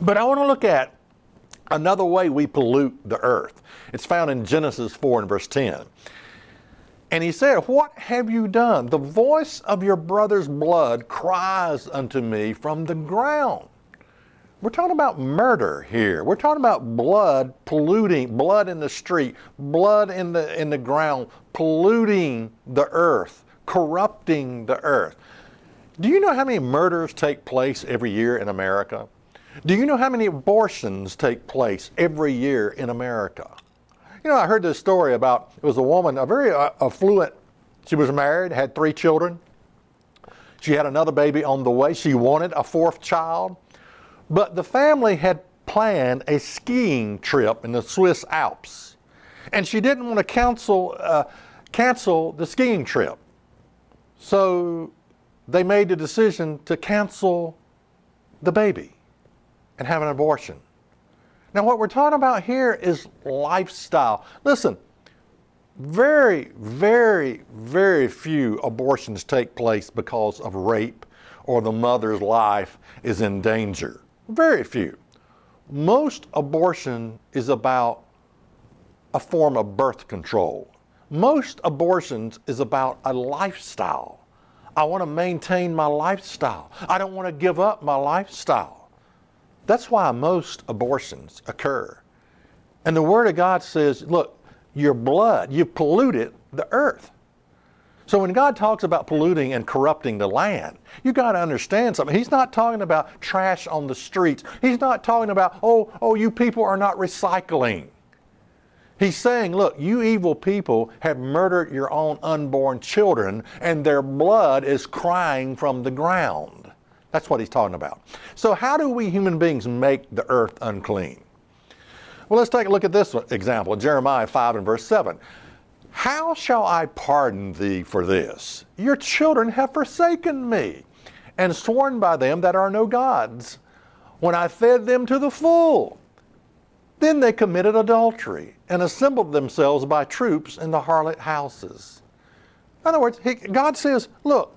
But I want to look at another way we pollute the earth. It's found in Genesis 4 and verse 10. And he said, "What have you done? The voice of your brother's blood cries unto me from the ground." We're talking about murder here. We're talking about blood polluting, blood in the street, blood in the ground, polluting the earth, corrupting the earth. Do you know how many murders take place every year in America? Do you know how many abortions take place every year in America? You know, I heard this story about, it was a woman, a very affluent, she was married, had 3 children. She had another baby on the way. She wanted a 4th child. But the family had planned a skiing trip in the Swiss Alps. And she didn't want to cancel the skiing trip. So they made the decision to cancel the baby and have an abortion. Now what we're talking about here is lifestyle. Listen, very, very, very few abortions take place because of rape or the mother's life is in danger. Very few. Most abortion is about a form of birth control. Most abortions is about a lifestyle. I want to maintain my lifestyle. I don't want to give up my lifestyle. That's why most abortions occur. And the Word of God says, look, your blood, you've polluted the earth. So when God talks about polluting and corrupting the land, you got to understand something. He's not talking about trash on the streets. He's not talking about, oh, you people are not recycling. He's saying, look, you evil people have murdered your own unborn children, and their blood is crying from the ground. That's what he's talking about. So how do we human beings make the earth unclean? Well, let's take a look at this example, Jeremiah 5 and verse 7. "How shall I pardon thee for this? Your children have forsaken me, and sworn by them that are no gods, when I fed them to the full. Then they committed adultery, and assembled themselves by troops in the harlot houses." In other words, God says, look,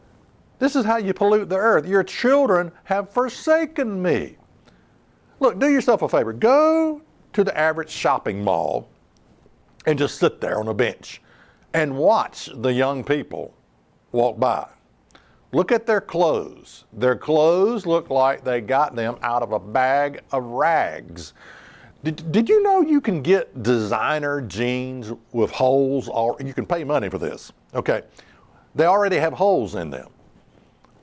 this is how you pollute the earth. Your children have forsaken me. Look, do yourself a favor. Go to the average shopping mall and just sit there on a bench and watch the young people walk by. Look at their clothes. Their clothes look like they got them out of a bag of rags. Did you know you can get designer jeans with holes? You can pay money for this. Okay. They already have holes in them.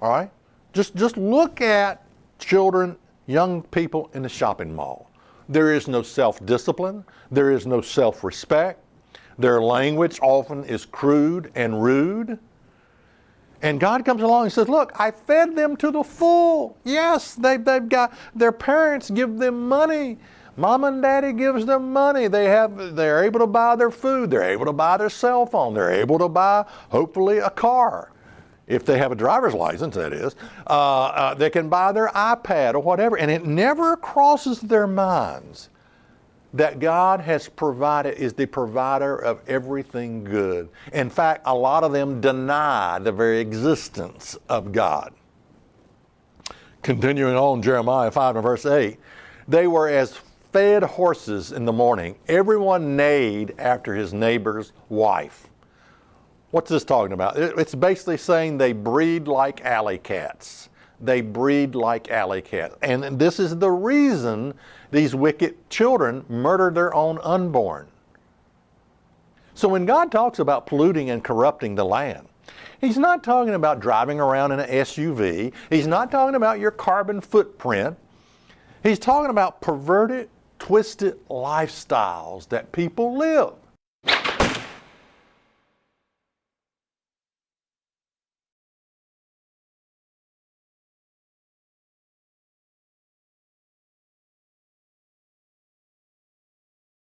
All right? Just look at children, young people in the shopping mall. There is no self-discipline. There is no self-respect. Their language often is crude and rude. And God comes along and says, look, I fed them to the full. Yes, they've got, their parents give them money. Mom and Daddy gives them money. They're able to buy their food. They're able to buy their cell phone. They're able to buy, hopefully, a car. If they have a driver's license, that is. They can buy their iPad or whatever. And it never crosses their minds that God has provided, is the provider of everything good. In fact, a lot of them deny the very existence of God. Continuing on, Jeremiah 5 and verse 8, "They were as fed horses in the morning. Everyone neighed after his neighbor's wife." What's this talking about? It's basically saying they breed like alley cats. They breed like alley cats. And this is the reason these wicked children murder their own unborn. So when God talks about polluting and corrupting the land, He's not talking about driving around in an SUV. He's not talking about your carbon footprint. He's talking about perverted, twisted lifestyles that people live.